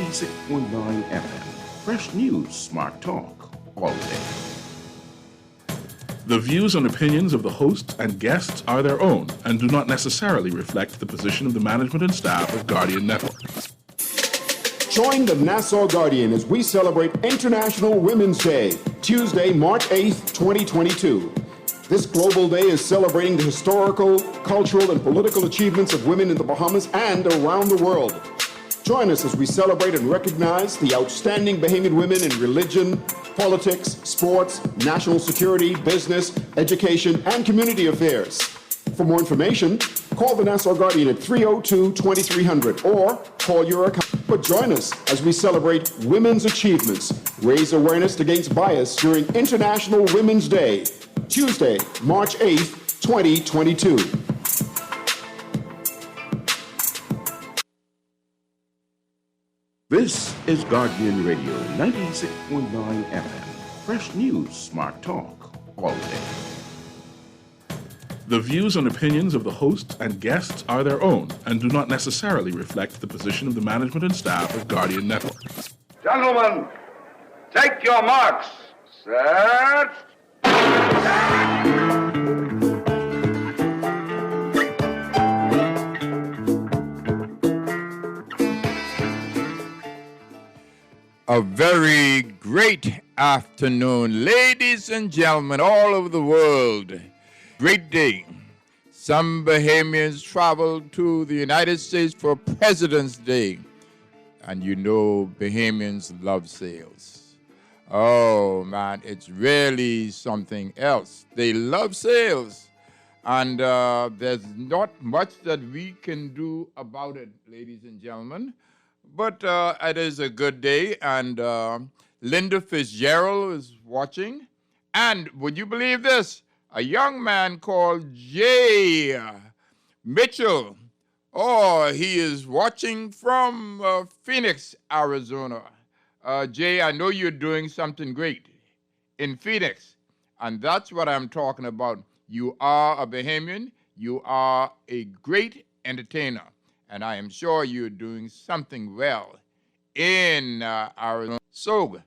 96.9 FM. Fresh news, smart talk, all day. The views and opinions of the hosts and guests are their own and do not necessarily reflect the position of the management and staff of Guardian Network. Join the Nassau Guardian as we celebrate International Women's Day, Tuesday, March 8th, 2022. This global day is celebrating the historical, cultural, and political achievements of women in the Bahamas and around the world. Join us as we celebrate and recognize the outstanding Bahamian women in religion, politics, sports, national security, business, education, and community affairs. For more information, call the Nassau Guardian at 302-2300 or call your account. But join us as we celebrate women's achievements, raise awareness against bias during International Women's Day, Tuesday, March 8th, 2022. This is Guardian Radio 96.9 FM. Fresh news, smart talk, all day. The views and opinions of the hosts and guests are their own and do not necessarily reflect the position of the management and staff of Guardian Network. Gentlemen, take your marks. Set. A very great afternoon, ladies and gentlemen all over the world. Great day. Some Bahamians traveled to the United States for President's Day. And you know Bahamians love sales. Oh, man, it's really something else. They love sales. And there's not much that we can do about it, ladies and gentlemen. But it is a good day, and Linda Fitzgerald is watching. And would you believe this? A young man called Jay Mitchell. Oh, he is watching from Phoenix, Arizona. Jay, I know you're doing something great in Phoenix, and that's what I'm talking about. You are a Bahamian. You are a great entertainer. And I am sure you're doing something well in Arizona. So,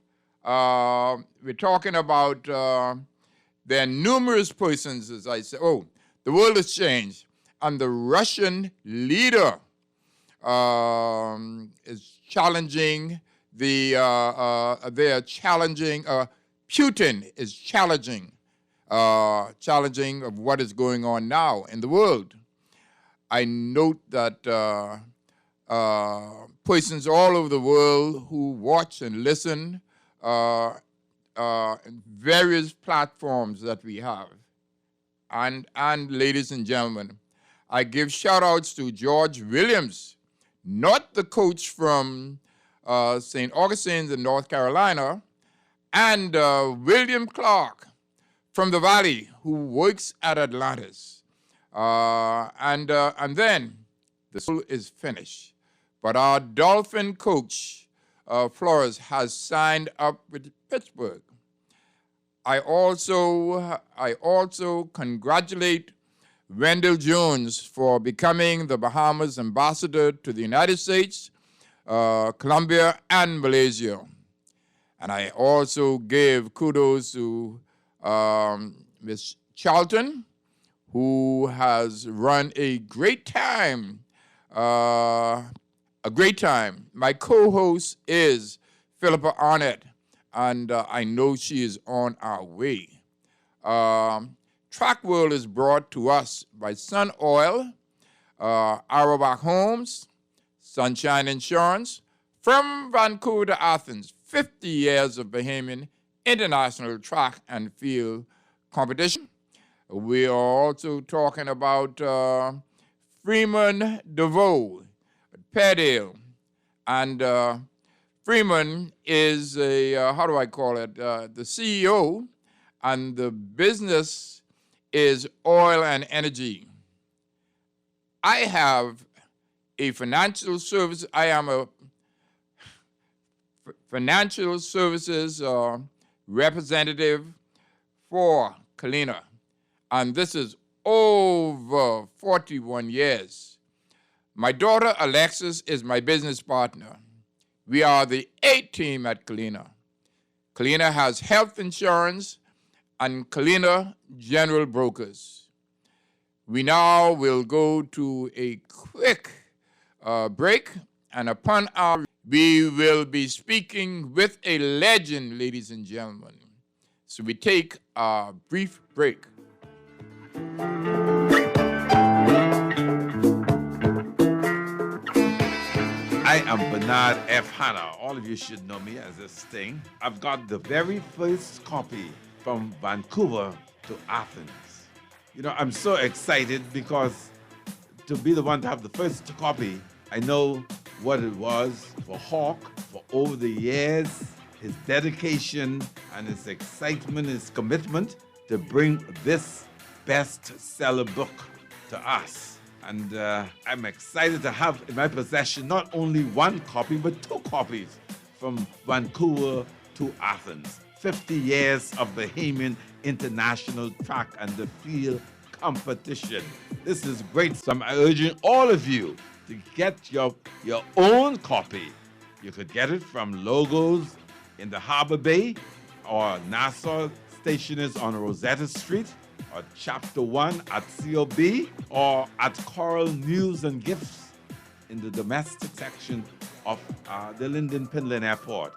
we're talking about there are numerous persons, as I say. Oh, the world has changed. And the Russian leader is challenging Putin is challenging of what is going on now in the world. I note that persons all over the world who watch and listen various platforms that we have. And ladies and gentlemen, I give shout-outs to George Williams, not the coach from St. Augustine's in North Carolina, and William Clark from the Valley, who works at Atlantis. And then the school is finished. But our Dolphin coach, Flores, has signed up with Pittsburgh. I also congratulate Wendell Jones for becoming the Bahamas ambassador to the United States, Colombia, and Malaysia. And I also give kudos to Ms. Charlton, who has run a great time. My co-host is Philippa Arnett, and I know she is on our way. Track World is brought to us by Sun Oil, Auerbach Homes, Sunshine Insurance, from Vancouver to Athens, 50 years of Bahamian international track and field competition. We are also talking about Freeman DeVoe, Pairdale. And Freeman is the CEO, and the business is oil and energy. I have a financial service. I am a financial services representative for Kalina. And this is over 41 years. My daughter, Alexis, is my business partner. We are the A team at Kalina. Kalina has health insurance and Kalina General Brokers. We now will go to a quick break, and upon our we will be speaking with a legend, ladies and gentlemen. So we take a brief break. I am Bernard F. Hanna. All of you should know me as this thing. I've got the very first copy from Vancouver to Athens. You know, I'm so excited because to be the one to have the first copy, I know what it was for Hawk for over the years, his dedication and his excitement, his commitment to bring this bestseller book to us. And I'm excited to have in my possession not only one copy, but two copies from Vancouver to Athens. 50 years of Bahamian international track and the field competition. This is great. So I'm urging all of you to get your own copy. You could get it from Logos in the Harbor Bay or Nassau Stationers on Rosetta Street, or Chapter 1 at COB, or at Coral News and Gifts in the domestic section of the Linden Pinland Airport.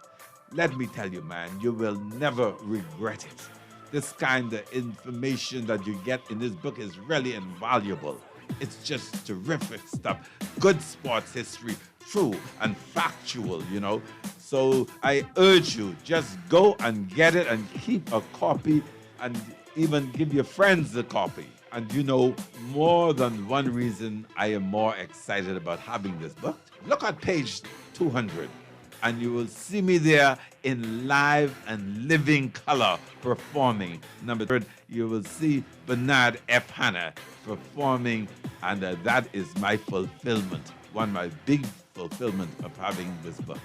Let me tell you, man, you will never regret it. This kind of information that you get in this book is really invaluable. It's just terrific stuff. Good sports history, true and factual, you know. So I urge you, just go and get it and keep a copy and even give your friends a copy. And you know, more than one reason I am more excited about having this book. Look at page 200, and you will see me there in live and living color performing. Number 3, you will see Bernard F. Hanna performing, and that is my fulfillment, one of my big fulfillment of having this book.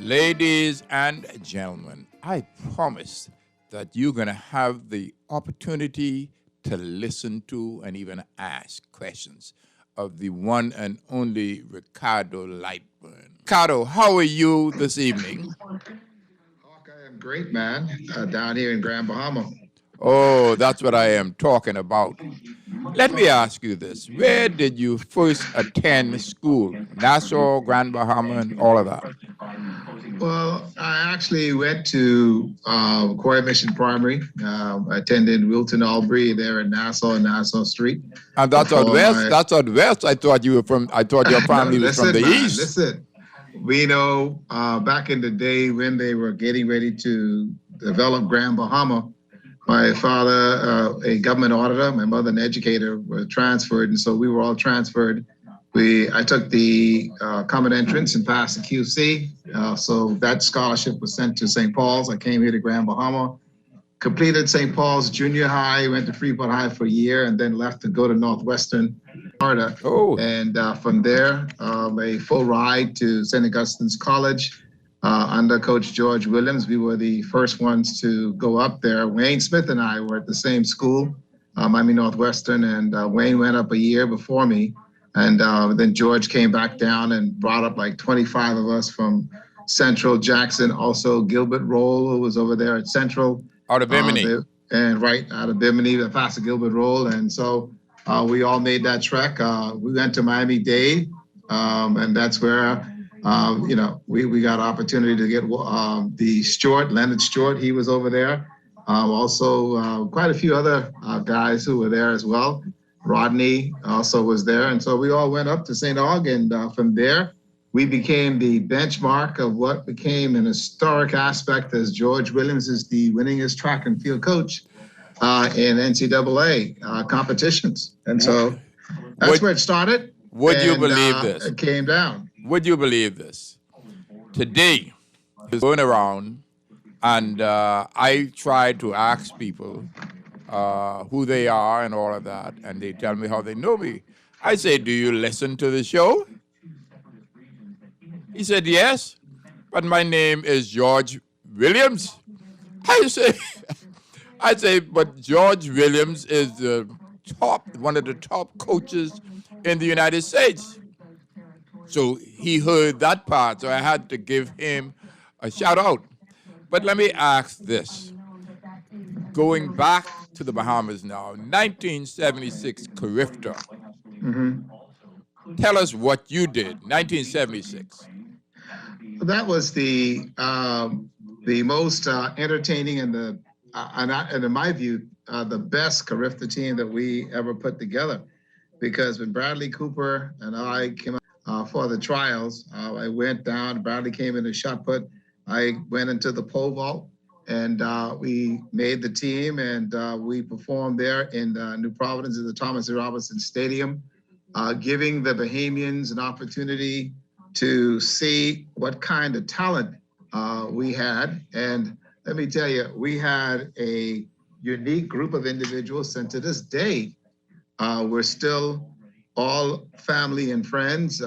Ladies and gentlemen, I promise that you're going to have the opportunity to listen to and even ask questions of the one and only Ricardo Lightburn. Ricardo, how are you this evening? Hawk, I am great, man, down here in Grand Bahama. Oh, that's what I am talking about. Let me ask you this. Where did you first attend school? Nassau, Grand Bahama, and all of that? Well, I actually went to Quarry Mission Primary. I attended Wilton Albury there in Nassau and Nassau Street. And that's out west? That's out west? I thought your family was from the east. Listen, we know back in the day when they were getting ready to develop Grand Bahama, my father, a government auditor, my mother, an educator, were transferred, and so we were all transferred. I took the common entrance and passed the QC, so that scholarship was sent to St. Paul's. I came here to Grand Bahama, completed St. Paul's Junior High, went to Freeport High for a year, and then left to go to Northwestern Florida. Oh. And from there, a full ride to St. Augustine's College. Under Coach George Williams, we were the first ones to go up there. Wayne Smith and I were at the same school, Miami Northwestern, and Wayne went up a year before me. And then George came back down and brought up like 25 of us from Central. Jackson, also Gilbert Roll, who was over there at Central. Out of Bimini. And right out of Bimini, Pastor Gilbert Roll. And so we all made that trek. We went to Miami-Dade, and that's where we got opportunity to get Leonard Stewart, he was over there. Also, quite a few other guys who were there as well. Rodney also was there. And so we all went up to St. Aug, and from there, we became the benchmark of what became an historic aspect, as George Williams is the winningest track and field coach in NCAA competitions. And so that's where it started. Would you believe this? It came down. Would you believe this? today is going around, and I try to ask people who they are and all of that, and they tell me how they know me. I say, do you listen to the show? He said, yes, but my name is George Williams. I say, but George Williams is one of the top coaches in the United States. So he heard that part, so I had to give him a shout out. But let me ask this. Going back to the Bahamas now, 1976 Carifta. Tell us what you did, 1976. That was the most entertaining and in my view, the best Carifta team that we ever put together. Because when Bradley Cooper and I came out for the trials, I went down, Bradley came in a shot put, I went into the pole vault, and we made the team, and we performed there in New Providence at the Thomas E. Robinson Stadium, giving the Bahamians an opportunity to see what kind of talent we had. And let me tell you, we had a unique group of individuals, and to this day, we're still all family and friends.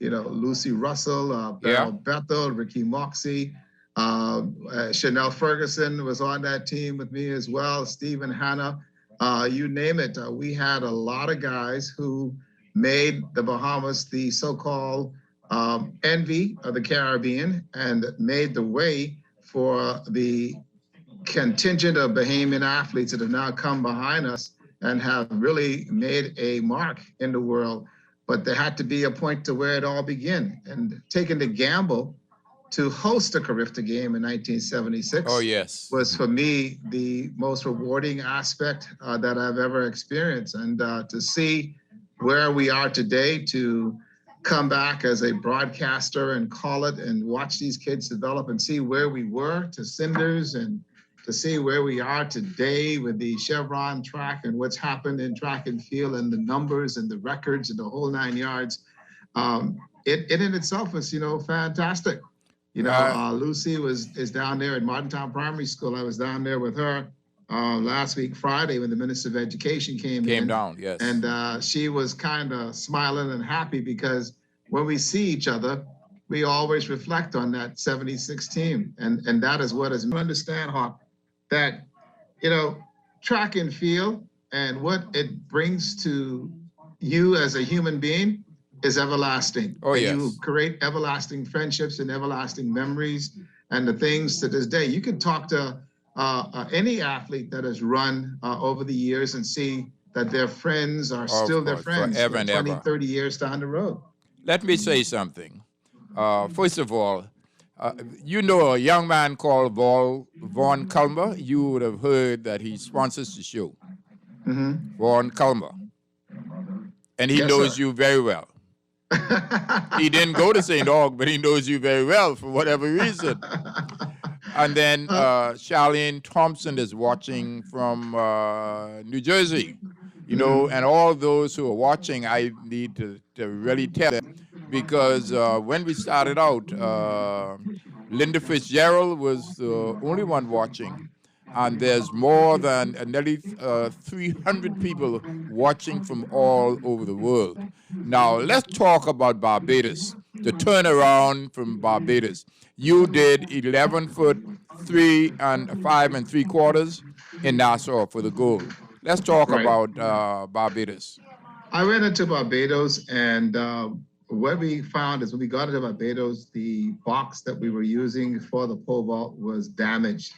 Lucy Russell, Beryl Bethel, Ricky Moxie, Chanel Ferguson was on that team with me as well, Stephen Hanna, you name it. We had a lot of guys who made the Bahamas the so-called envy of the Caribbean and made the way for the contingent of Bahamian athletes that have now come behind us and have really made a mark in the world. But there had to be a point to where it all began. And taking the gamble to host a Carifta game in 1976 was for me the most rewarding aspect that I've ever experienced. And to see where we are today, to come back as a broadcaster and call it and watch these kids develop and see where we were to Cinders and to see where we are today with the Chevron track and what's happened in track and field and the numbers and the records and the whole 9 yards. It in itself is, fantastic. Lucy is down there at Martintown Primary School. I was down there with her last week, Friday, when the Minister of Education came down, yes. And she was kind of smiling and happy because when we see each other, we always reflect on that 76 team. And that is what is, understand, Hawk, that, track and field and what it brings to you as a human being is everlasting. Oh, yes. You create everlasting friendships and everlasting memories and the things to this day. You can talk to any athlete that has run over the years and see that their friends are still their friends forever and 20, ever. 30 years down the road. Let me say something. First of all, a young man called Vaughn Culmer. You would have heard that he sponsors the show. Mm-hmm. Vaughn Culmer. And he knows you very well. He didn't go to St. Aug, but he knows you very well for whatever reason. And then Charlene Thompson is watching from New Jersey. And all those who are watching, I need to really tell them, because when we started out, Linda Fitzgerald was the only one watching. And there's more than nearly 300 people watching from all over the world. Now, let's talk about Barbados, the turnaround from Barbados. You did 11 foot 3 and 5 3/4 in Nassau for the gold. Let's talk about Barbados. I went into Barbados, and what we found is when we got into Barbados, the box that we were using for the pole vault was damaged.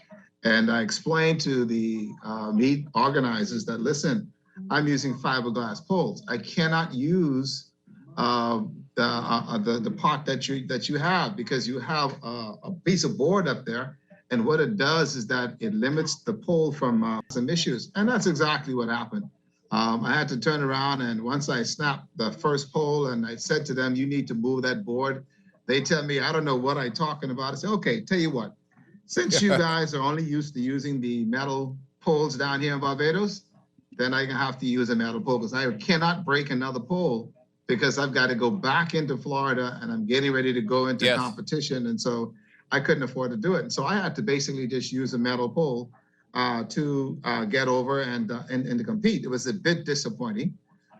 And I explained to the meet organizers that, listen, I'm using fiberglass poles. I cannot use the pot that you have, because you have a piece of board up there. And what it does is that it limits the pole from some issues. And that's exactly what happened. I had to turn around, and once I snapped the first pole and I said to them, you need to move that board, they tell me, I don't know what I'm talking about. I say, okay, tell you what, since you guys are only used to using the metal poles down here in Barbados, then I have to use a metal pole, because I cannot break another pole because I've got to go back into Florida and I'm getting ready to go into Yes. competition. And so I couldn't afford to do it. And so I had to basically just use a metal pole to get over and to compete. It was a bit disappointing.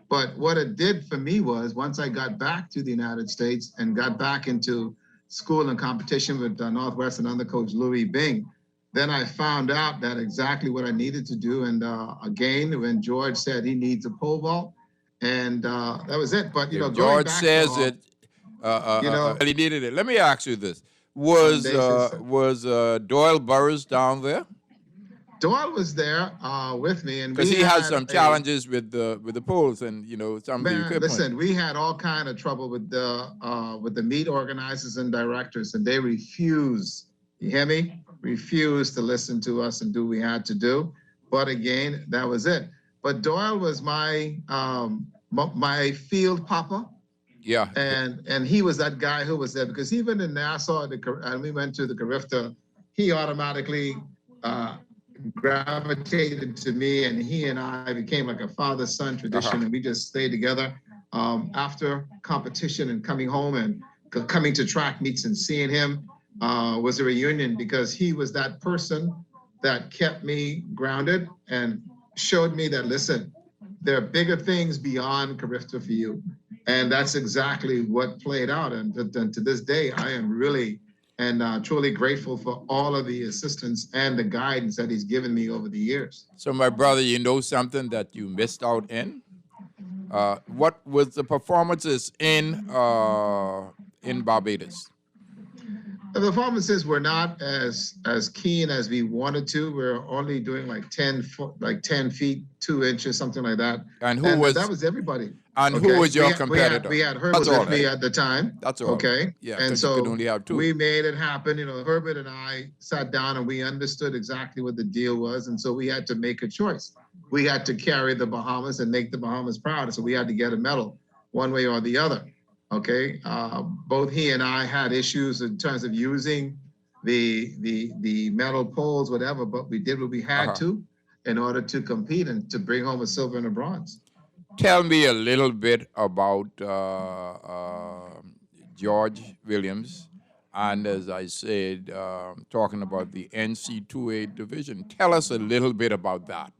But what it did for me was once I got back to the United States and got back into school and competition with Northwestern undercoach Louis Bing, then I found out that exactly what I needed to do. And again, when George said he needs a pole vault, and that was it. But, you know, If going George back says to, it, you know, he needed it. Let me ask you this: some basis. Was Doyle Burris down there? Doyle was there with me, and Because we he had had some challenges with the poles and some of the man, equipment. listen, we had all kind of trouble with the meet organizers and directors, and they refused. You hear me? Refused to listen to us and do what we had to do. But again, that was it. But Doyle was my my field papa. Yeah. And he was that guy who was there because even in Nassau, and we went to the Carifta, he automatically gravitated to me, and he and I became like a father-son tradition, and we just stayed together after competition and coming home and coming to track meets and seeing him was a reunion because he was that person that kept me grounded and showed me that, listen, there are bigger things beyond Carifta for you. And that's exactly what played out. And to this day, I am really and truly grateful for all of the assistance and the guidance that he's given me over the years. So, my brother, you know something that you missed out in? What was the performances in Barbados? The performances were not as keen as we wanted to. We're only doing like 10 feet 2 inches, something like that. And that was everybody. And who was your competitor? We had Herbert with me at the time. That's all. Okay. Yeah, and so you could so only have two. we made it happen. You know, Herbert and I sat down and we understood exactly what the deal was. And so we had to make a choice. We had to carry the Bahamas and make the Bahamas proud. So we had to get a medal one way or the other. Okay. Both he and I had issues in terms of using the metal poles, whatever, but we did what we had to in order to compete and to bring home a silver and a bronze. Tell me a little bit about George Williams, and as I said, talking about the NC2A division. Tell us a little bit about that.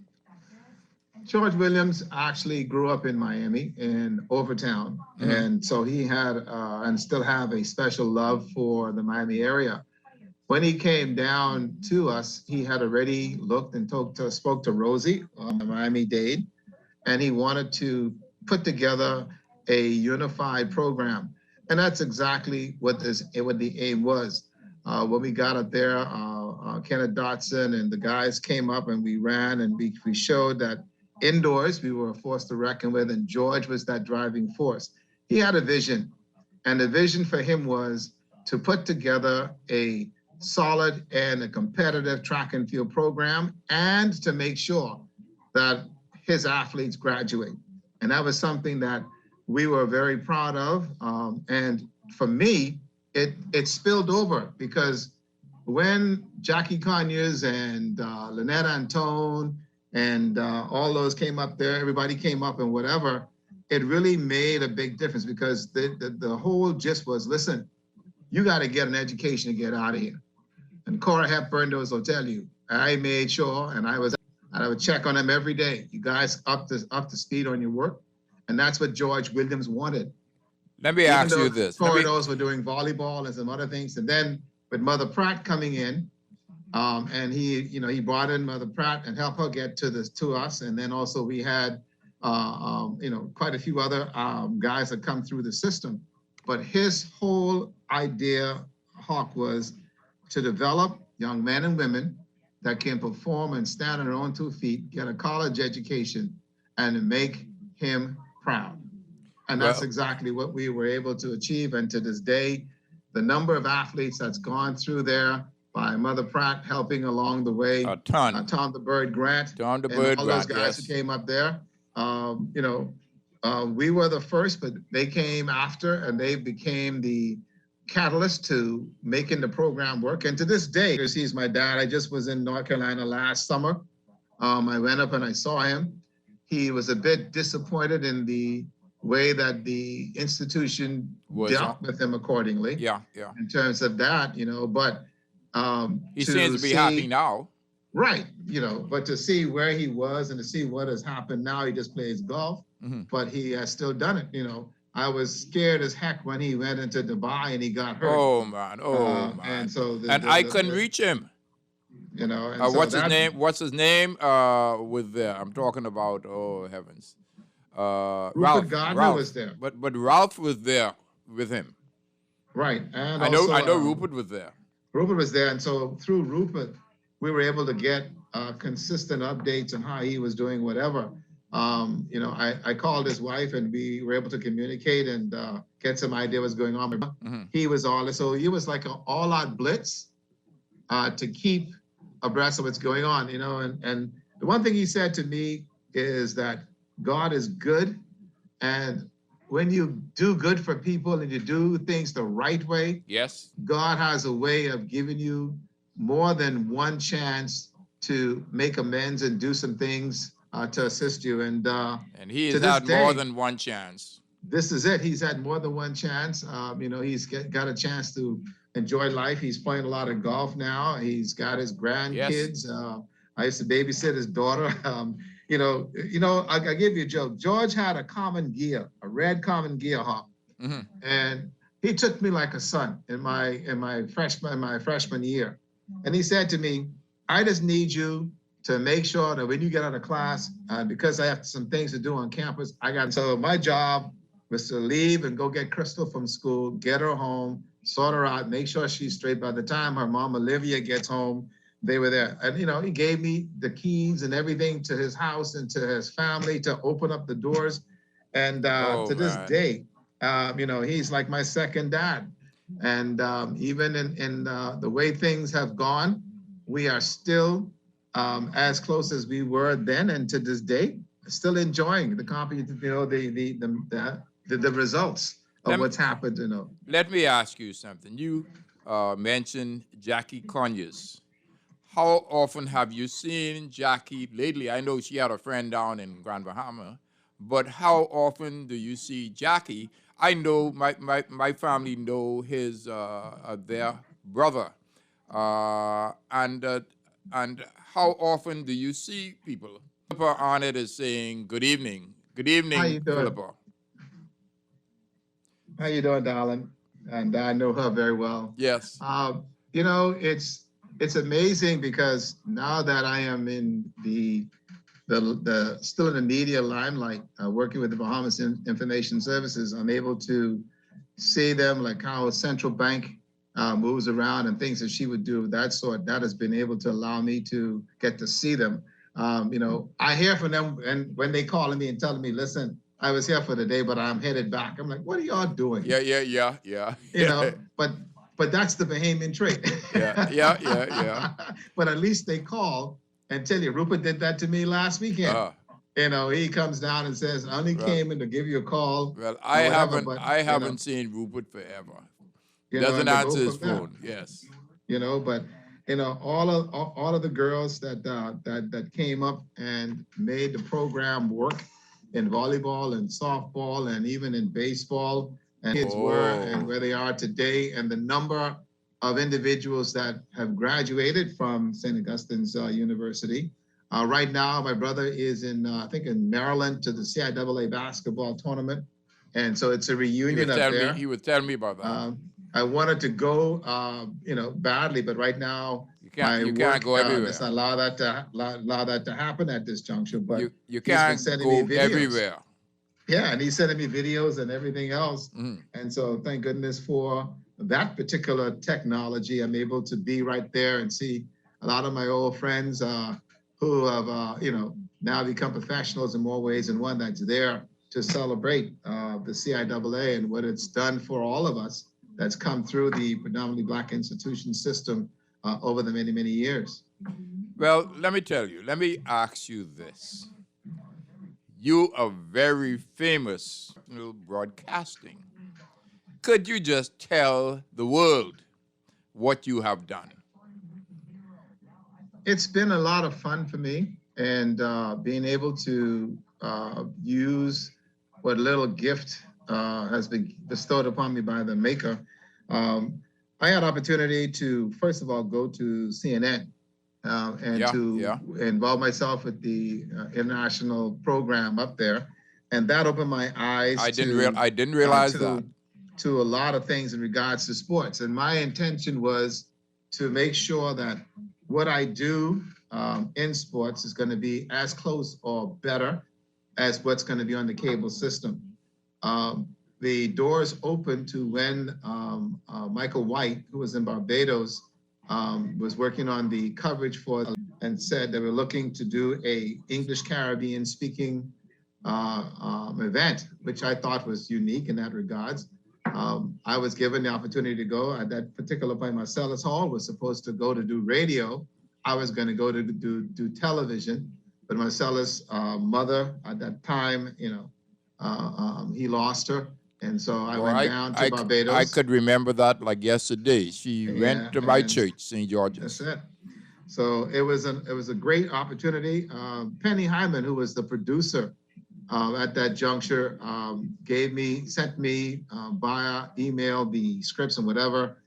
George Williams actually grew up in Miami, in Overtown, and so he had and still have a special love for the Miami area. When he came down to us, he had already looked and spoke to Rosie on the Miami-Dade, and he wanted to put together a unified program. And that's exactly what the aim was. When we got up there, Kenneth Dotson and the guys came up and we ran and we showed that indoors we were a force to reckon with, and George was that driving force. He had a vision, and the vision for him was to put together a solid and a competitive track and field program and to make sure that his athletes graduate. And that was something that we were very proud of. And for me, it spilled over because when Jackie Conyers and Lynette Antone and all those came up there, everybody came up and whatever, it really made a big difference because the whole gist was, listen, you got to get an education to get out of here. And Cora Hepburn knows, will tell you, I made sure, and I would check on them every day. You guys up to speed on your work. And that's what George Williams wanted. Let me ask you this. Corridors were doing volleyball and some other things. And then with Mother Pratt coming in, and he brought in Mother Pratt and helped her get to us. And then also we had, quite a few other guys that come through the system. But his whole idea, Hawk, was to develop young men and women that can perform and stand on their own 2 feet, get a college education, and make him proud. And that's exactly what we were able to achieve. And to this day, the number of athletes that's gone through there by Mother Pratt helping along the way. A ton. Tom the Bird Grant. Tom the Bird Grant, all those guys who came up there. We were the first, but they came after, and they became the catalyst to making the program work. And to this day, because he's my dad, I just was in North Carolina last summer. I went up and I saw him. He was a bit disappointed in the way that the institution dealt with him accordingly. Yeah, yeah. In terms of that, but he seems to be happy now. Right, but to see where he was and to see what has happened now, he just plays golf, but he has still done it. I was scared as heck when he went into Dubai and he got hurt. Oh man, man. And so I couldn't reach him. And what's his name? What's his name? With there, I'm talking about. Oh heavens, Rupert Gardner was there. But Ralph was there with him. Right, and I know Rupert was there. Rupert was there, and so through Rupert, we were able to get consistent updates on how he was doing, whatever. I called his wife, and we were able to communicate and get some idea what's going on. He was so he was like an all-out blitz to keep abreast of what's going on, and the one thing he said to me is that God is good, and when you do good for people and you do things the right way, yes, God has a way of giving you more than one chance to make amends and do some things to assist you. And he has had more than one chance. This is it. He's had more than one chance. He's got a chance to enjoy life. He's playing a lot of golf now. He's got his grandkids. Yes. I used to babysit his daughter. I give you a joke. George had a red common gear hawk, and he took me like a son in my freshman year. And he said to me, "I just need you to make sure that when you get out of class, because I have some things to do on campus, so my job was to leave and go get Crystal from school, get her home, sort her out, make sure she's straight. By the time her mom Olivia gets home, they were there. And he gave me the keys and everything to his house and to his family to open up the doors. And this day, he's like my second dad. And even in the way things have gone, we are still as close as we were then, and to this day, still enjoying the results of what's happened. Let me ask you something. You mentioned Jackie Conyers. How often have you seen Jackie lately? I know she had a friend down in Grand Bahama, but how often do you see Jackie? I know my family know their brother, and how often do you see people? Philippa Arnett is saying good evening. Good evening, how you doing? Philippa. How you doing, darling? And I know her very well. Yes. It's amazing because now that I am in the still in the media limelight, working with the Bahamas Information Services, I'm able to see them, like how a central bank moves around and things that she would do of that sort. That has been able to allow me to get to see them. I hear from them, and when they call me and telling me, listen, I was here for the day, but I'm headed back. I'm like, what are y'all doing? Yeah. But that's the Bahamian trait. Yeah. But at least they call and tell you. Rupert did that to me last weekend. He comes down and says, I only came in to give you a call. Well, I haven't seen Rupert forever. He doesn't answer his phone. Yes. All of the girls that came up and made the program work in volleyball and softball and even in baseball, and kids were and where they are today, and the number of individuals that have graduated from St. Augustine's University. Right now, my brother is in Maryland to the CIAA basketball tournament, and so it's a reunion up there. He would tell me about that. I wanted to go, badly, but right now you can't go everywhere. Let's not allow that to happen at this juncture. But you can't go everywhere. Yeah, and he's sending me videos and everything else. And so thank goodness for that particular technology. I'm able to be right there and see a lot of my old friends who have, now become professionals in more ways than one, that's there to celebrate the CIAA and what it's done for all of us that's come through the predominantly Black institution system over the many, many years. Well, let me ask you this. You are very famous in broadcasting. Could you just tell the world what you have done? It's been a lot of fun for me, and being able to use what little gift has been bestowed upon me by the Maker. I had opportunity to, first of all, go to CNN and to involve myself with the international program up there, and that opened my eyes. I didn't realize that. To a lot of things in regards to sports, and my intention was to make sure that what I do in sports is going to be as close or better as what's going to be on the cable system. The doors opened to when Michael White, who was in Barbados, was working on the coverage for, and said they were looking to do a English Caribbean speaking event, which I thought was unique in that regards. I was given the opportunity to go at that particular point. Marcellus Hall was supposed to go to do radio. I was going to go to do television, but Marcellus' mother at that time, he lost her. And so I went down to Barbados. I could remember that like yesterday. She went to my church, St. George's. That's it. So it was a great opportunity. Penny Hyman, who was the producer at that juncture, sent me via email the scripts and whatever,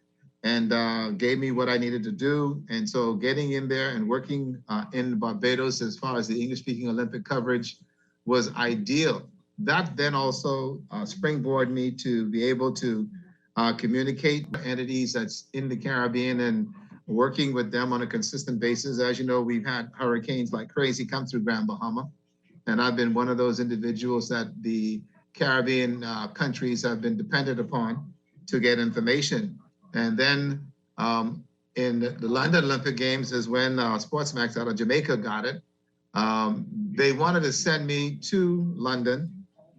and gave me what I needed to do. And so getting in there and working in Barbados as far as the English-speaking Olympic coverage was ideal. That then also springboarded me to be able to communicate with entities that's in the Caribbean and working with them on a consistent basis. As you know, we've had hurricanes like crazy come through Grand Bahama. And I've been one of those individuals that the Caribbean countries have been dependent upon to get information. And then in the London Olympic Games is when Sportsmax out of Jamaica got it. They wanted to send me to London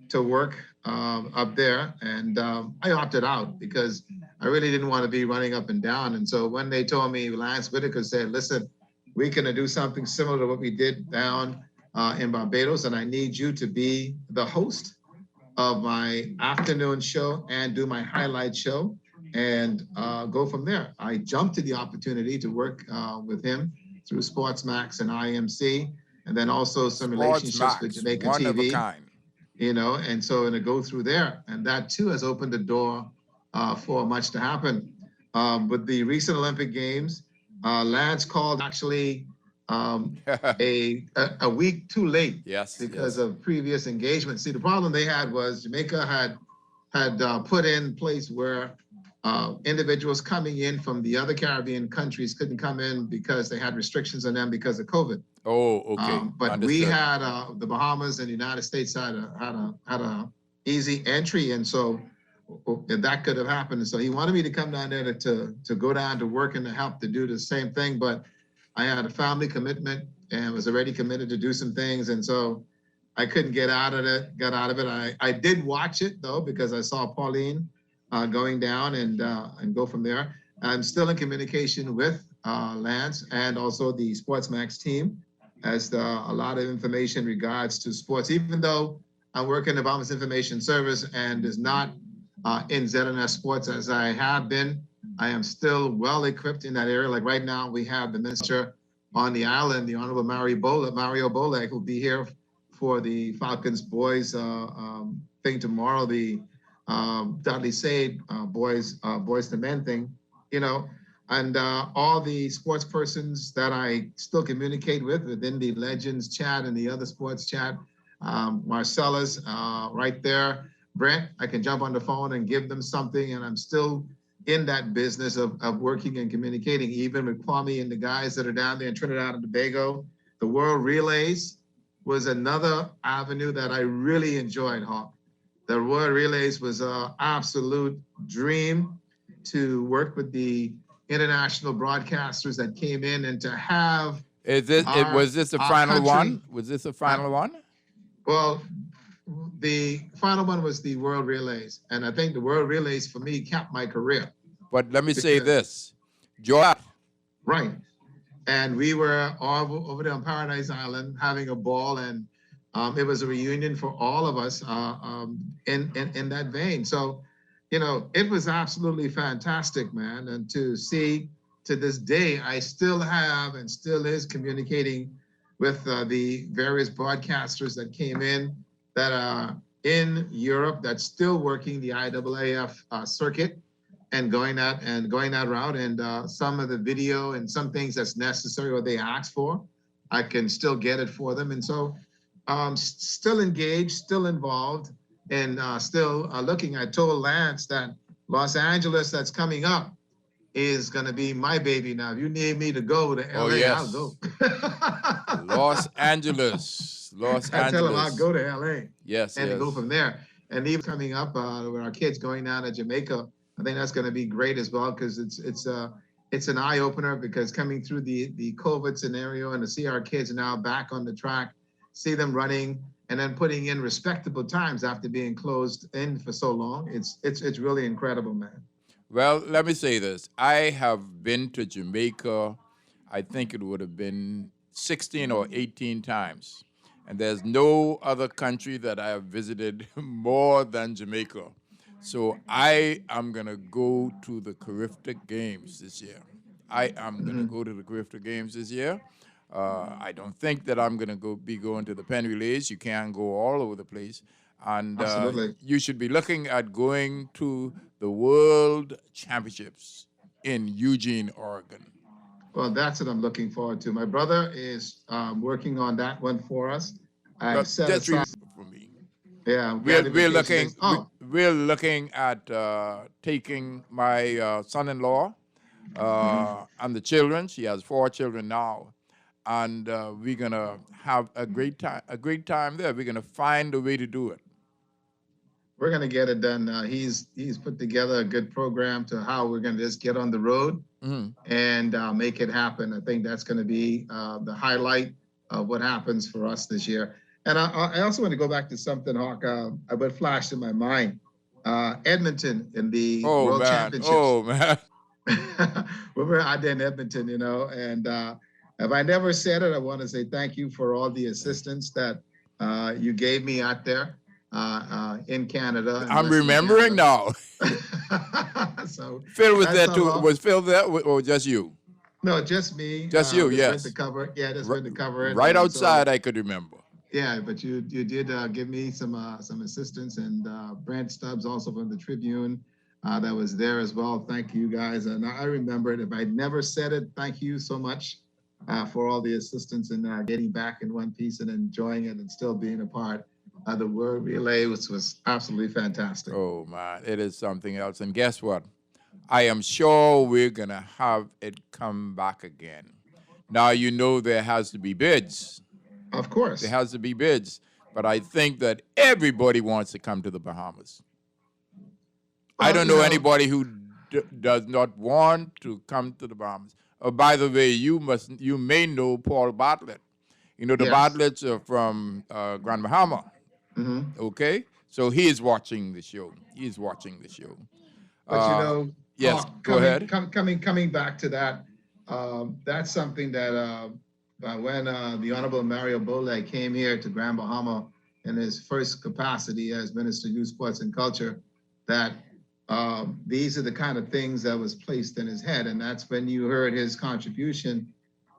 to work up there. And I opted out because I really didn't want to be running up and down. And so when they told me, Lance Whitaker said, listen, we can do something similar to what we did down in Barbados, and I need you to be the host of my afternoon show and do my highlight show and go from there. I jumped to the opportunity to work with him through Sportsmax and IMC, and then also some relationships with Jamaica one TV. Of a kind. And so to go through there, and that too has opened the door for much to happen. With the recent Olympic Games, Lance called actually a week too late. Because of previous engagement. See, the problem they had was Jamaica had put in place where individuals coming in from the other Caribbean countries couldn't come in because they had restrictions on them because of COVID. Oh, okay. But Understood. we had the Bahamas and the United States had a easy entry, and so that could have happened. And so he wanted me to come down there to go down to work and to help to do the same thing, but I had a family commitment and was already committed to do some things. And so I couldn't get out of it. I did watch it though, because I saw Pauline going down and go from there. I'm still in communication with Lance and also the Sportsmax team as a lot of information in regards to sports, even though I work in the Bahamas Information Service and is not in ZNS Sports as I have been. I am still well equipped in that area. Like right now, we have the minister on the island, the Honorable Mario Boleg, who'll be here for the Falcons boys thing tomorrow, the Dudley Sade boys to men thing, and all the sports persons that I still communicate with within the Legends chat and the other sports chat. Marcellus right there. Brent, I can jump on the phone and give them something, and I'm still in that business of working and communicating, even with Kwame and the guys that are down there in Trinidad and Tobago. The World Relays was another avenue that I really enjoyed, Hawk. The World Relays was an absolute dream to work with the international broadcasters that came in and to have. Was this the final one? Was this the final one? Well, the final one was the World Relays. And I think the World Relays for me capped my career. But let me say this, Joy. Right. And we were all over there on Paradise Island having a ball, and it was a reunion for all of us in that vein. So, it was absolutely fantastic, man. And to see to this day, I still have and still is communicating with the various broadcasters that came in that are in Europe that's still working the IAAF circuit and going that route. And some of the video and some things that's necessary or they ask for, I can still get it for them. And so still engaged, still involved, and still looking. I told Lance that Los Angeles that's coming up is going to be my baby now. If you need me to go to LA, Oh, yes. I'll go. Los Angeles. I tell him I'll go to LA. Yes, and yes. to go from there. And even coming up with our kids going down to Jamaica, I think that's going to be great as well, because it's an eye opener, because coming through the COVID scenario and to see our kids now back on the track, see them running and then putting in respectable times after being closed in for so long, it's really incredible, man. Well, let me say this. I have been to Jamaica, I think it would have been 16 or 18 times. And there's no other country that I have visited more than Jamaica. So I am going to go to the Carifta Games this year. I am going to go to the Carifta Games this year. I don't think that I'm going to be going to the Penn Relays. You can't go all over the place. And Absolutely. you should be looking at going to the World Championships in Eugene, Oregon. Well, that's what I'm looking forward to. My brother is working on that one for us. I've set Just aside. for me. Yeah, We're looking at taking my son-in-law and the children. She has 4 children now, and we're gonna have a great time. A great time there. We're gonna find a way to do it. We're going to get it done. He's put together a good program to how we're going to just get on the road and make it happen. I think that's going to be the highlight of what happens for us this year. And I also want to go back to something, Hawk, what flashed in my mind. Edmonton in the World Championships. Oh, man. We were out there in Edmonton, and if I never said it, I want to say thank you for all the assistance that you gave me out there. In Canada. I'm remembering now. So Phil was there too. Was Phil there or just you? No, just me. Just you, yes. Went to cover, just went to cover it. Right outside, I could remember. Yeah, but you did give me some assistance, and Brent Stubbs also from the Tribune that was there as well. Thank you guys, and I remember it. If I never said it, thank you so much for all the assistance and getting back in one piece and enjoying it and still being a part. The World Relay was absolutely fantastic. Oh, man, it is something else. And guess what? I am sure we're going to have it come back again. Now, there has to be bids. Of course. There has to be bids. But I think that everybody wants to come to the Bahamas. I don't know anybody who does not want to come to the Bahamas. Oh, by the way, you may know Paul Bartlett. The Yes. Bartletts are from Grand Bahama. Okay, so he is watching the show. But yes, go ahead. Coming back to that, that's something that when the Honorable Mario Bole came here to Grand Bahama in his first capacity as Minister of Youth, Sports and Culture, that these are the kind of things that was placed in his head, and that's when you heard his contribution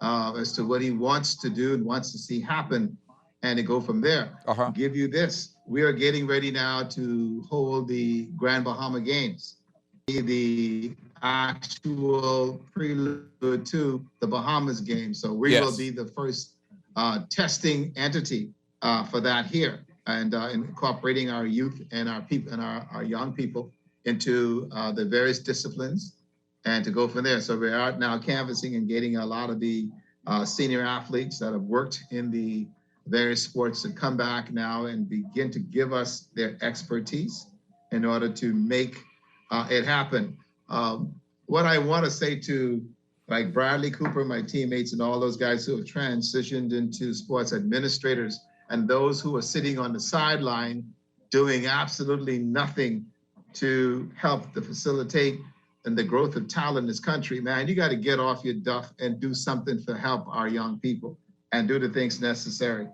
as to what he wants to do and wants to see happen. And to go from there, give you this. We are getting ready now to hold the Grand Bahama Games, the actual prelude to the Bahamas Games. So we will be the first testing entity for that here, and incorporating our youth and our people and our young people into the various disciplines, and to go from there. So we are now canvassing and getting a lot of the senior athletes that have worked in the various sports to come back now and begin to give us their expertise in order to make it happen. What I want to say to like Bradley Cooper, my teammates, and all those guys who have transitioned into sports administrators, and those who are sitting on the sideline doing absolutely nothing to help to facilitate and the growth of talent in this country, man, you got to get off your duff and do something to help our young people and do the things necessary.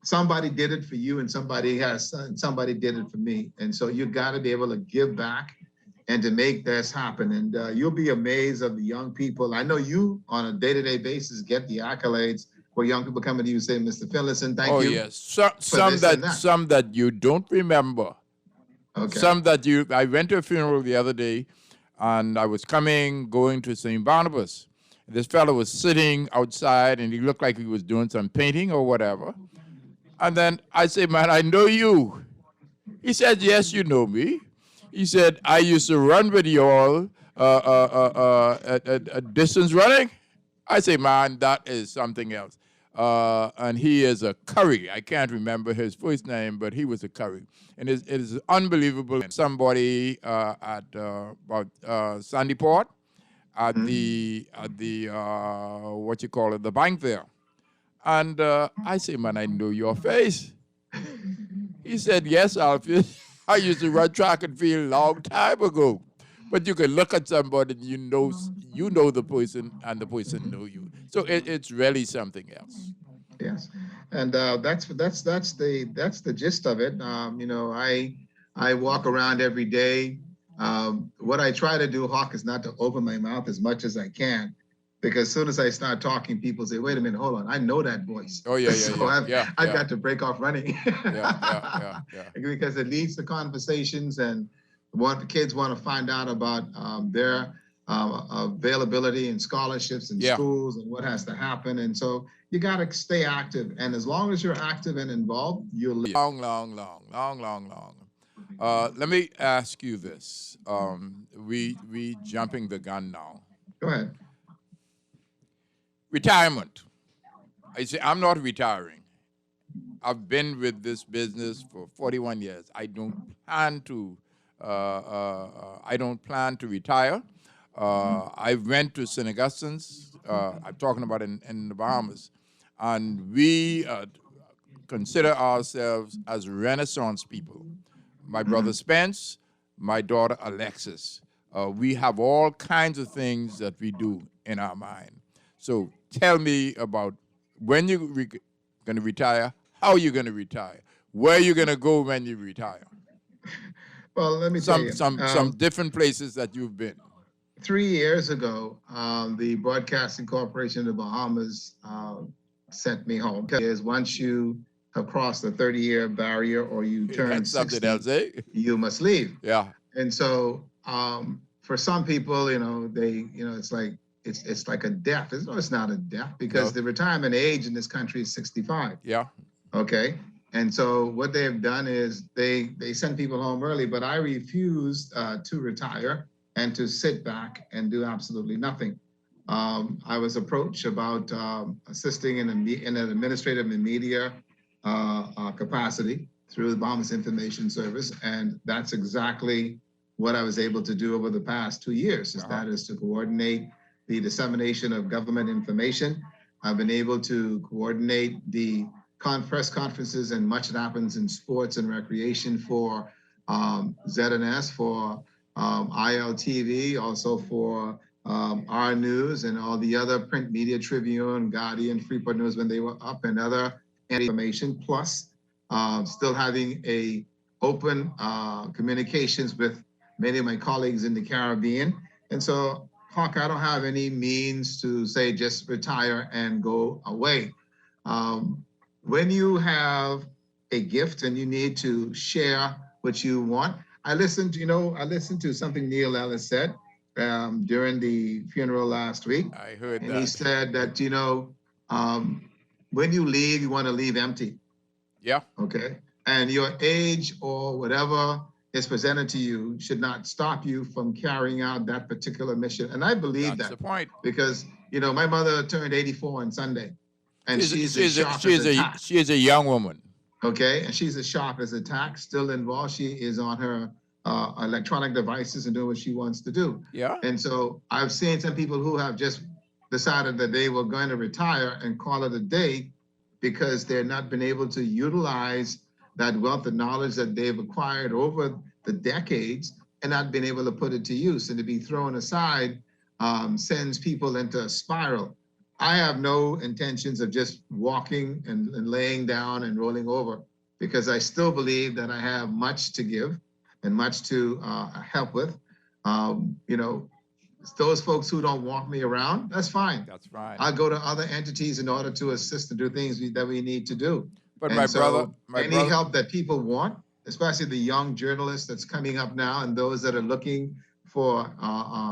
Somebody did it for you, and somebody did it for me. And so you got to be able to give back and to make this happen. And you'll be amazed of the young people. I know you on a day-to-day basis get the accolades where young people come to you and say, Mr. Finlayson, thank Oh you. yes, that. some that you don't remember. Okay. Some that you. I went to a funeral the other day, and I was going to St. Barnabas. This fellow was sitting outside, and he looked like he was doing some painting or whatever. And then I said, "Man, I know you." He said, "Yes, you know me." He said, "I used to run with you all at distance running." I say, "Man, that is something else." And he is a Curry. I can't remember his first name, but he was a Curry. And it is unbelievable. Somebody at Sandy Port at the what you call it, the bank there. And I say, "Man, I know your face." He said, "Yes, Alfie. I used to run track and field a long time ago." But you can look at somebody and you know the person and the person know you. So it's really something else. Yes, and that's the gist of it. I walk around every day. What I try to do, Hawk, is not to open my mouth as much as I can, because as soon as I start talking, people say, "Wait a minute, hold on, I know that voice." Oh yeah, So I've yeah. got to break off running. Yeah. Because it leads to conversations, and what the kids want to find out about their availability and scholarships and Yeah. schools and what has to happen. And so you got to stay active. And as long as you're active and involved, you'll live. Long. Let me ask you this. We jumping the gun now. Go ahead. Retirement. I say I'm not retiring. I've been with this business for 41 years. I don't plan to. I don't plan to retire. I went to St. Augustine's. I'm talking about in the Bahamas, and we consider ourselves as Renaissance people. My brother Spence, my daughter Alexis. We have all kinds of things that we do in our mind. So tell me about when you're going to retire, how you're going to retire, where you're going to go when you retire. Well, let me tell you. Some different places that you've been. 3 years ago, the Broadcasting Corporation of the Bahamas sent me home. Because once you have crossed the 30-year barrier or you turn 60, else, eh? you must leave. Yeah. And so for some people, it's like a death. It's not a death, because the retirement age in this country is 65. Yeah. Okay. And so what they have done is they send people home early, but I refused to retire and to sit back and do absolutely nothing. I was approached about assisting in an administrative and media capacity through the Bahamas Information Service, and that's exactly what I was able to do over the past 2 years. That is to coordinate the dissemination of government information. I've been able to coordinate the press conferences and much that happens in sports and recreation for ZNS, for ILTV, also for our news and all the other print media, Tribune, Guardian, Freeport News when they were up, and other information, plus still having a open communications with many of my colleagues in the Caribbean. And so, Hawk, I don't have any means to say just retire and go away. When you have a gift and you need to share what you want, I listened to something Neil Ellis said during the funeral last week. I heard and that. He said that, when you leave, you want to leave empty. Yeah. Okay. And your age or whatever is presented to you should not stop you from carrying out that particular mission. And I believe That's that. the point. Because, my mother turned 84 on Sunday. And she's as sharp she as a tack. is a young woman. Okay. And she's as sharp as a tack, still involved. She is on her electronic devices and doing what she wants to do. Yeah. And so I've seen some people who have just decided that they were going to retire and call it a day because they're not been able to utilize that wealth of knowledge that they've acquired over the decades and not been able to put it to use, and to be thrown aside sends people into a spiral. I have no intentions of just walking and laying down and rolling over, because I still believe that I have much to give and much to help with. those folks who don't want me around, that's fine. That's fine. I go to other entities in order to assist and do things that we need to do. But and my so brother, any help that people want, especially the young journalists that's coming up now and those that are looking for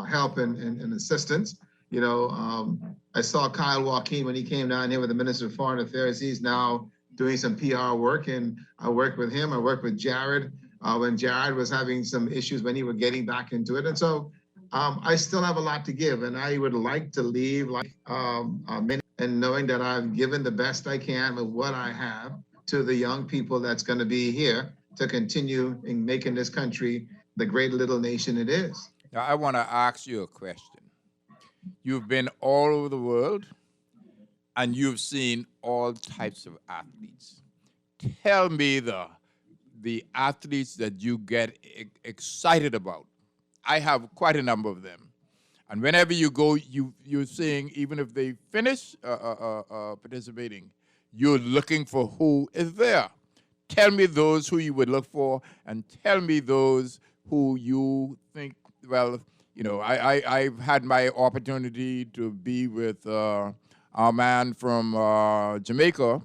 help and assistance. You know, I saw Kyle Joaquin when he came down here with the Minister of Foreign Affairs. He's now doing some PR work, and I worked with him. I worked with Jared when Jared was having some issues when he was getting back into it. And so I still have a lot to give, and I would like to leave and knowing that I've given the best I can with what I have to the young people that's going to be here to continue in making this country the great little nation it is. Now, I want to ask you a question. You've been all over the world, and you've seen all types of athletes. Tell me the athletes that you get excited about. I have quite a number of them. And whenever you go, you're seeing, even if they finish participating, you're looking for who is there. Tell me those who you would look for, and tell me those who you think, well, you know, I've had my opportunity to be with our man from Jamaica,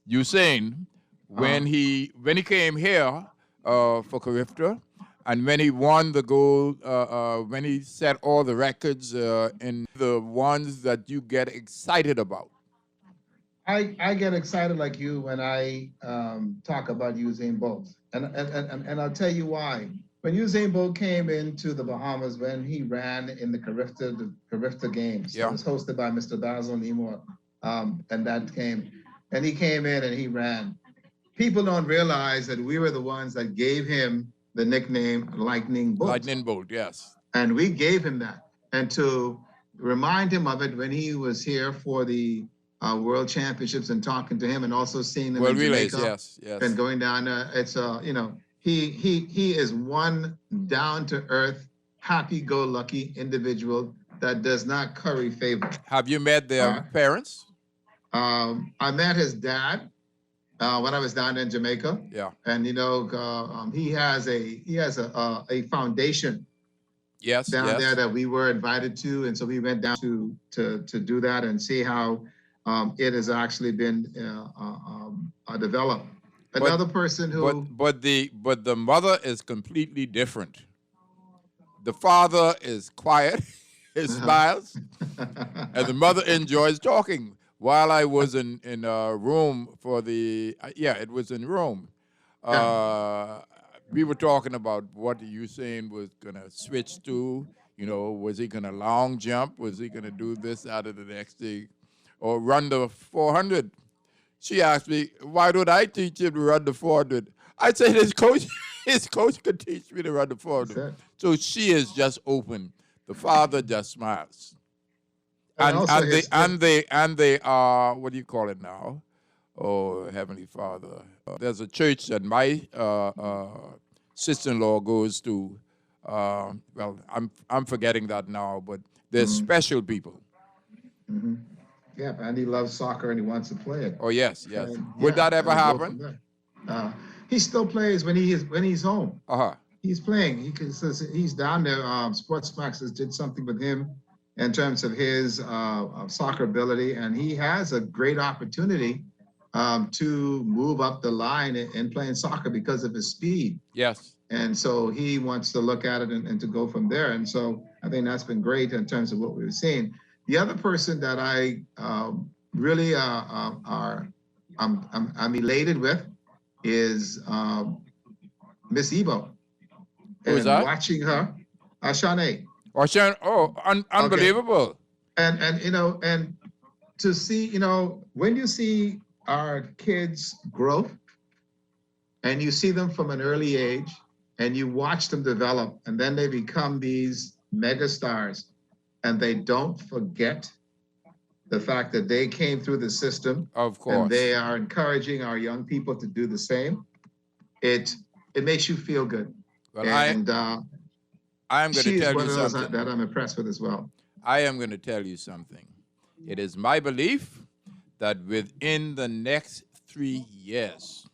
Usain, when he came here for Carifta, and when he won the gold, when he set all the records in the ones that you get excited about. I get excited like you when I talk about Usain Bolt. And I'll tell you why. When Usain Bolt came into the Bahamas, when he ran in the Carifta Games, it was hosted by Mr. Basil Nemor, and that came, and he came in and he ran. People don't realize that we were the ones that gave him the nickname Lightning Bolt. Lightning Bolt, yes. And we gave him that. And to remind him of it when he was here for the World Championships and talking to him and also seeing them in relays, Jamaica, yes. and going down, it's you know, he is one down-to-earth, happy-go-lucky individual that does not curry favor. Have you met their parents? I met his dad when I was down in Jamaica. Yeah. And you know, he has a foundation. Yes. Down there that we were invited to, and so we went down to do that and see how it has actually been developed. Another person who, but the mother is completely different. The father is quiet, he smiles, and the mother enjoys talking. While I was in Rome for the it was in Rome. We were talking about what Usain was gonna switch to. You know, was he gonna long jump? Was he gonna do this out of the next thing, or run the 400? She asked me, why don't I teach him to run the 400? I said, his coach could teach me to run the 400. So she is just open. The father just smiles. And they are, what do you call it now? Oh, Heavenly Father. There's a church that my sister-in-law goes to. Well, I'm forgetting that now, but they're special people. Mm-hmm. Yeah, and he loves soccer and he wants to play it. Oh yes. Would that ever happen? He still plays when he's home. Uh-huh. He's playing. He's down there. Sportsmax did something with him in terms of his soccer ability, and he has a great opportunity to move up the line in playing soccer because of his speed. Yes. And so he wants to look at it and to go from there. And so I think that's been great in terms of what we've seen. The other person that I really I'm elated with is Miss Ebo. Who's that? Watching her, Shanae. Unbelievable. Okay. And you know, and to see, you know, when you see our kids grow and you see them from an early age and you watch them develop and then they become these mega stars and they don't forget the fact that they came through the system. Of course. And they are encouraging our young people to do the same. It makes you feel good. Well, and I am going to tell you something that I'm impressed with as well. I am going to tell you something. It is my belief that within the next 3 years,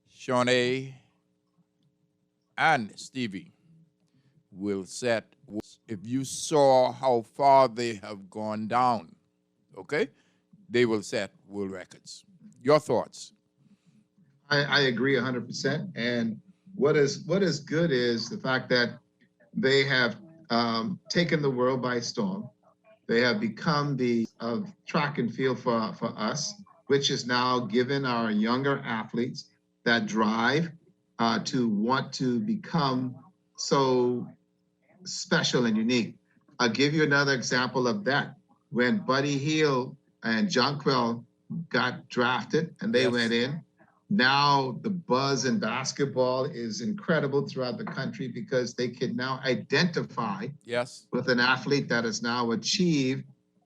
Shawnee and Stevie will set if you saw how far they have gone down, okay, they will set world records. Your thoughts? I agree 100%. And what is good is the fact that they have taken the world by storm. They have become the track and field for us, which is now given our younger athletes that drive to want to become so special and unique. I'll give you another example of that. When Buddy Hield and Jonquil got drafted and they went in, now the buzz in basketball is incredible throughout the country because they can now identify with an athlete that has now achieved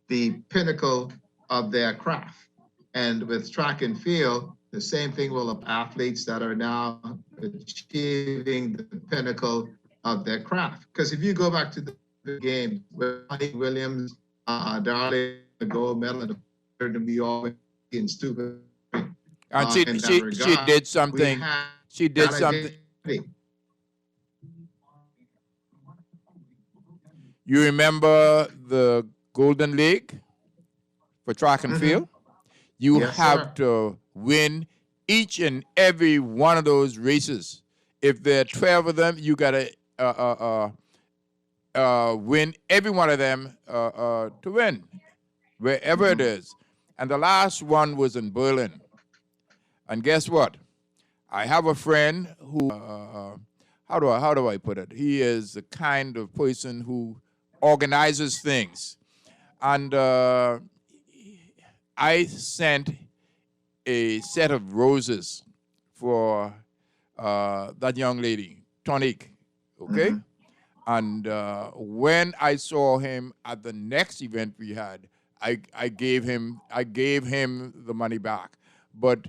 the pinnacle of their craft. And with track and field, the same thing will of athletes that are now achieving the pinnacle of their craft. Because if you go back to the game where Honey Williams, Darley, the gold medal, and to be all in stupid. And she did something. She did something. You remember the Golden League for track and field? You have to win each and every one of those races. If there are 12 of them, you got to win every one of them to win, wherever it is. And the last one was in Berlin. And guess what? I have a friend who, how do I put it? He is the kind of person who organizes things. And I sent a set of roses for that young lady, Tonique, okay? And when I saw him at the next event we had, I gave him the money back. But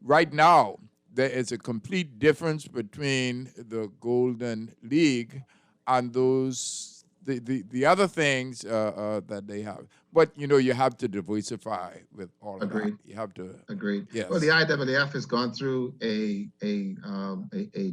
right now, there is a complete difference between the Golden League and those the other things that they have. But you know, you have to diversify with all of that. You have to. Agreed. Yes. Well, the IAAF has gone through a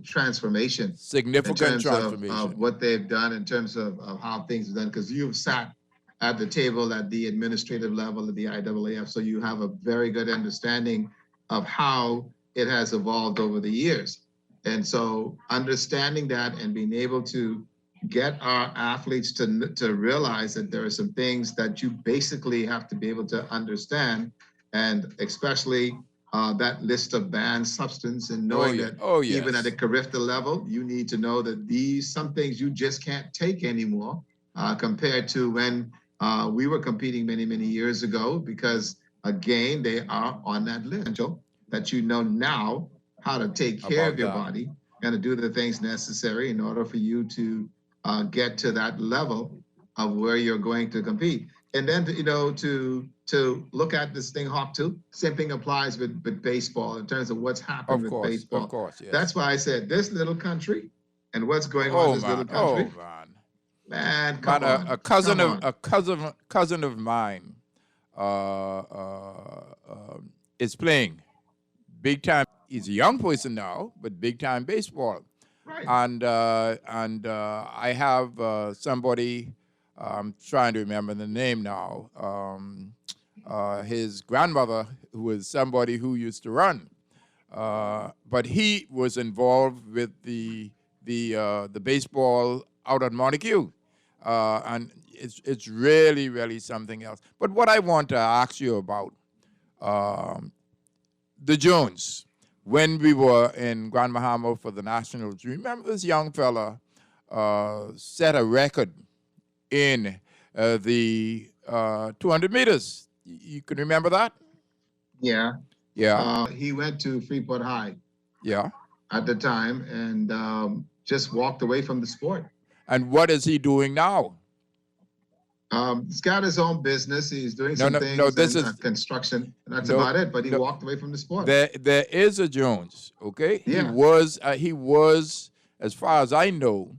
transformation. Significant transformation. Of what they've done in terms of how things are done. Because you've sat at the table at the administrative level of the IAAF, so you have a very good understanding of how it has evolved over the years. And so understanding that and being able to get our athletes to realize that there are some things that you basically have to be able to understand, and especially that list of banned substance, and knowing that even at a Carifta level, you need to know that some things you just can't take anymore compared to when we were competing many, many years ago, because again, they are on that list that you know now how to take care of your body and to do the things necessary in order for you to get to that level of where you're going to compete. And then, to look at this thing, Hawk, too, same thing applies with baseball in terms of what's happened with baseball. Of course, yes. That's why I said this little country and what's going on in this little country. Man, come on. A cousin of mine is playing big time. He's a young person now, but big time baseball. Right. And I have somebody, I'm trying to remember the name now, his grandmother, who was somebody who used to run. But he was involved with the baseball out at Montague. And it's really, really something else. But what I want to ask you about, the Jones, when we were in Grand Bahama for the Nationals, remember this young fella set a record in the 200 meters. You can remember that? Yeah. Yeah. He went to Freeport High. Yeah. At the time, and just walked away from the sport. And what is he doing now? He's got his own business. He's doing some things in construction. And that's about it. But he walked away from the sport. There is a Jones, okay? Yeah. He was, as far as I know,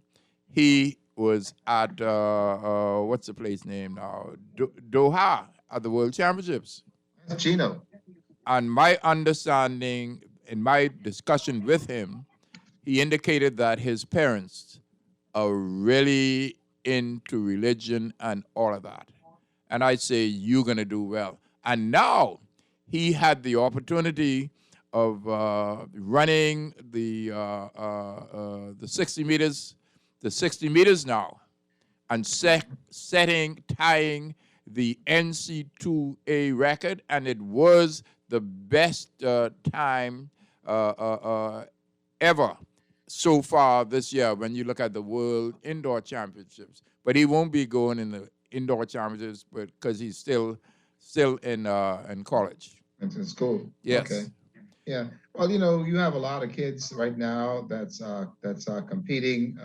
he was at what's the place name now? Doha at the World Championships. That's Gino. And my understanding, in my discussion with him, he indicated that his parents are really into religion and all of that. And I say, you're going to do well. And now he had the opportunity of running the 60 meters, now, and tying the NC2A record, and it was the best time ever so far this year when you look at the World Indoor Championships. But he won't be going in the Indoor Championships because he's still in college. It's in school. Yes. Okay. Yeah. Well, you have a lot of kids right now that's competing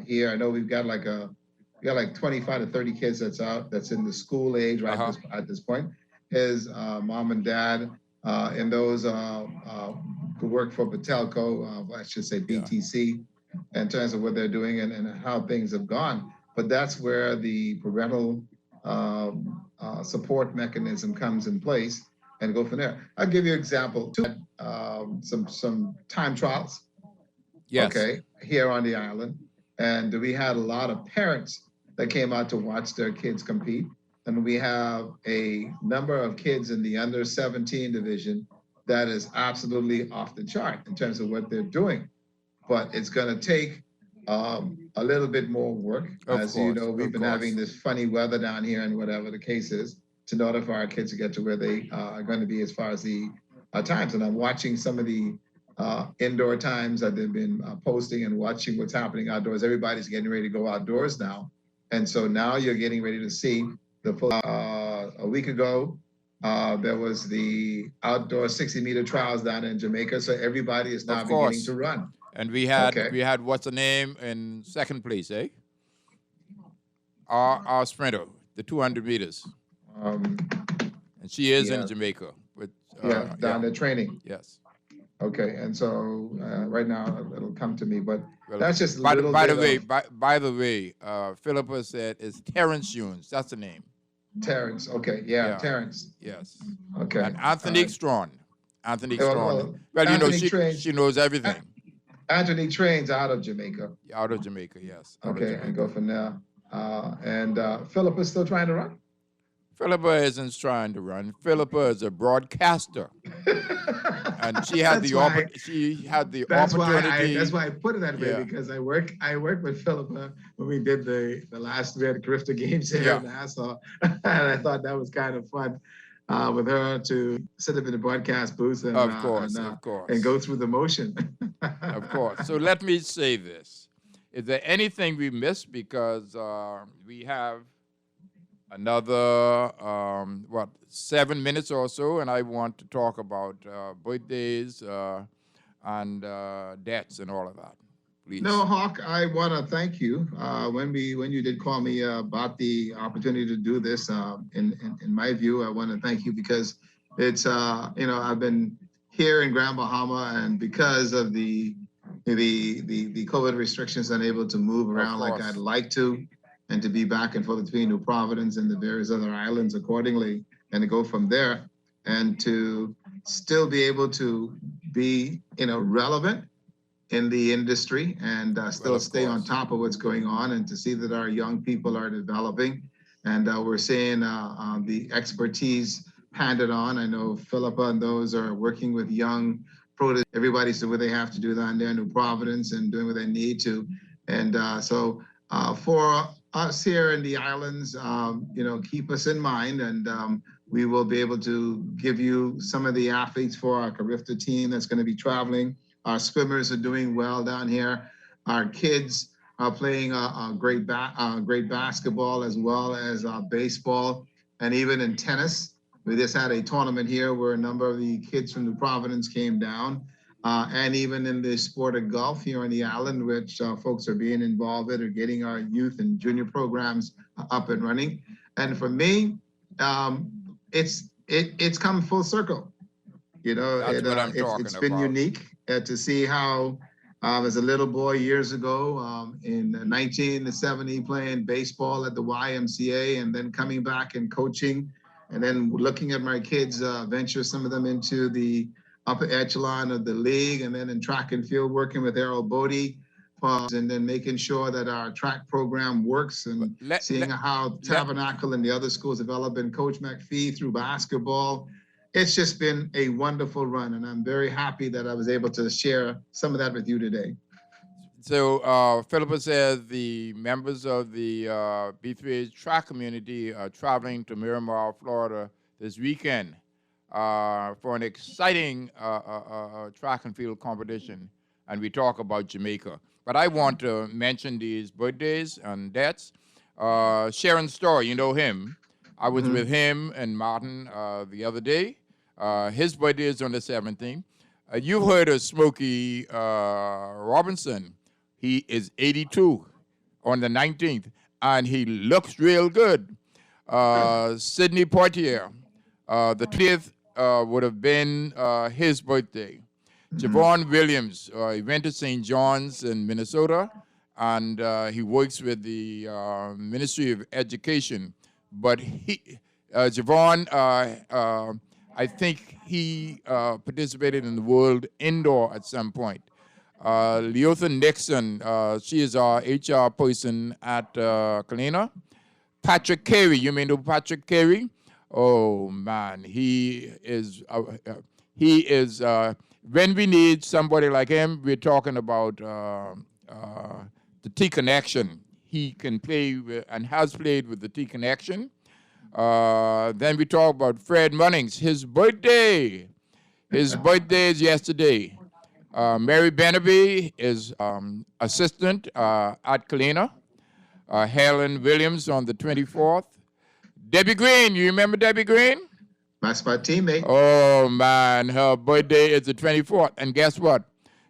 here. I know we've got like 25 to 30 kids that's in the school age right at this point. His mom and dad and those who work for Batelco, I should say BTC, in terms of what they're doing and how things have gone. But that's where the parental support mechanism comes in place, and go from there. I'll give you an example. Some time trials. Yes. Okay, here on the island, and we had a lot of parents that came out to watch their kids compete. And we have a number of kids in the under 17 division that is absolutely off the chart in terms of what they're doing. But it's going to take a little bit more work. We've been having this funny weather down here and whatever the case is, to notify our kids to get to where they are going to be as far as the times. And I'm watching some of the indoor times that they've been posting and watching what's happening outdoors. Everybody's getting ready to go outdoors now. And so now you're getting ready to see the full. A week ago, there was the outdoor 60-meter trials down in Jamaica. So everybody is now beginning to run. And we had what's the name in second place, eh? Our sprinter, the 200 meters. And she is in Jamaica. Down there training. Yes. Okay, and so right now it'll come to me, but that's just by the way, Philippa said it's Terrence Jones. That's the name. Terrence. Okay, yeah. Terrence. Yes. Okay. And Anthony Strawn. Anthony Strawn. Well, she knows everything. Anthony trains out of Jamaica. Out of Jamaica, yes. Okay, and go from there. And Philippa is still trying to run? Philippa isn't trying to run. Philippa is a broadcaster, and she had the opportunity. That's why I put it that way, because I work with Philippa when we did the last Carifta Games here in Nassau, and I thought that was kind of fun with her to sit up in the broadcast booth and of course, and go through the motion. Of course. So let me say this: is there anything we missed? Because we have another 7 minutes or so, and I want to talk about birthdays and deaths and all of that. Please. No, Hawk, I want to thank you. When you did call me about the opportunity to do this, in my view, I want to thank you because it's I've been here in Grand Bahama, and because of the COVID restrictions, unable to move around like I'd like to, and to be back and forth between New Providence and the various other islands accordingly, and to go from there, and to still be able to be, relevant in the industry and still stay on top of what's going on, and to see that our young people are developing, and we're seeing the expertise handed on. I know Philippa and those are working with young everybody's doing what they have to do down there in New Providence and doing what they need to, and so for us here in the islands, keep us in mind, and we will be able to give you some of the athletes for our Carifta team that's going to be traveling. Our swimmers are doing well down here. Our kids are playing great basketball as well as baseball, and even in tennis. We just had a tournament here where a number of the kids from New Providence came down. And even in the sport of golf here on the island, which folks are being involved in, or getting our youth and junior programs up and running. And for me, it's come full circle. It's been unique to see how, as a little boy years ago, in 1970, playing baseball at the YMCA, and then coming back and coaching, and then looking at my kids venture some of them into the upper echelon of the league, and then in track and field working with Errol Bodie, and then making sure that our track program works and seeing how Tabernacle and the other schools develop, and Coach McPhee through basketball. It's just been a wonderful run, and I'm very happy that I was able to share some of that with you today. So Philippa says the members of the B3A track community are traveling to Miramar, Florida this weekend for an exciting track and field competition, and we talk about Jamaica. But I want to mention these birthdays and deaths. Sharon Storr, you know him. I was with him and Martin the other day. His birthday is on the 17th. You've heard of Smokey Robinson. He is 82 on the 19th, and he looks real good. Sidney Poitier, the 20th would have been his birthday. Javon Williams, he went to St. John's in Minnesota, and he works with the Ministry of Education. But Javon, I think he participated in the World Indoor at some point. Leotha Nixon, she is our HR person at Kalina. Patrick Carey, you may know Patrick Carey? Oh, man, he is when we need somebody like him, we're talking about the T Connection. He can play with, and has played with the T Connection. Then we talk about Fred Munnings, his birthday. His birthday is yesterday. Mary Benaby is assistant at Kalina. Helen Williams on the 24th. Debbie Green, you remember Debbie Green? That's my teammate. Oh, man, her birthday is the 24th. And guess what?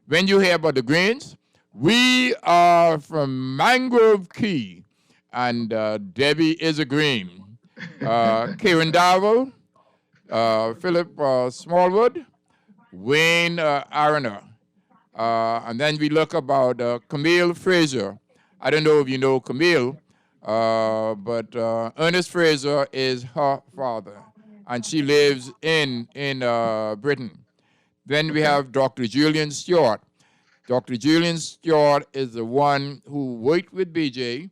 When you hear about the Greens, we are from Mangrove Key, and Debbie is a Green. Karen Darwell, Philip Smallwood, Wayne Aroner. And then we look about Camille Fraser. I don't know if you know Camille, but Ernest Fraser is her father, and she lives in Britain. Then we have Dr. Julian Stewart. Dr. Julian Stewart is the one who worked with BJ,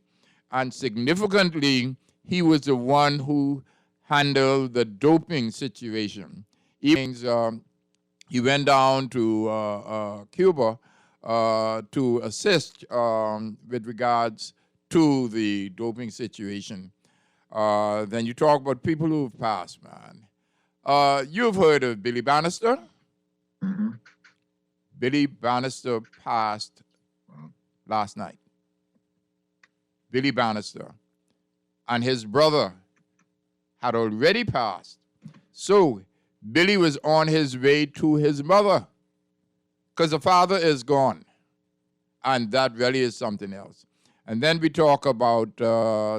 and significantly, he was the one who handled the doping situation. He went down to Cuba to assist with regards to the doping situation. Then you talk about people who've passed, man. You've heard of Billy Bannister? Mm-hmm. Billy Bannister passed last night. Billy Bannister. And his brother had already passed. So Billy was on his way to his mother because the father is gone. And that really is something else. And then we talk about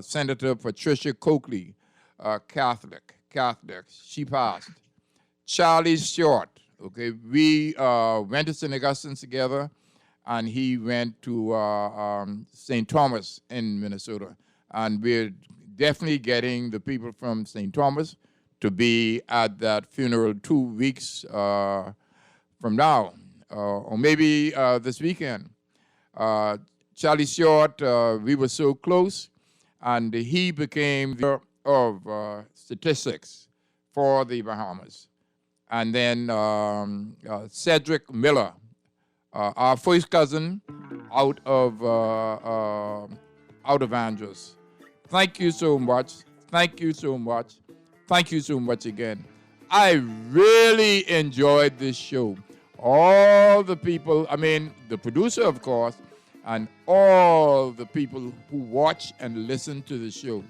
Senator Patricia Coakley, Catholic. She passed. Charlie Short, okay, we went to St. Augustine together, and he went to St. Thomas in Minnesota. And we're definitely getting the people from St. Thomas to be at that funeral 2 weeks from now, or maybe this weekend. Charlie Short, we were so close, and he became the of statistics for the Bahamas. And then Cedric Miller, our first cousin out of Andros. Thank you so much. Thank you so much. Thank you so much again. I really enjoyed this show. All the people, I mean, the producer, of course, and all the people who watch and listen to the show.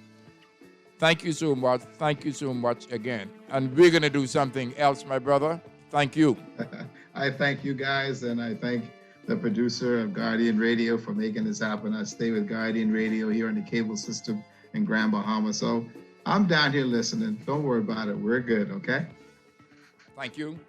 Thank you so much. Thank you so much again. And we're going to do something else, my brother. Thank you. I thank you guys, and I thank the producer of Guardian Radio for making this happen. I stay with Guardian Radio here in the cable system in Grand Bahama. So I'm down here listening. Don't worry about it. We're good, okay? Thank you.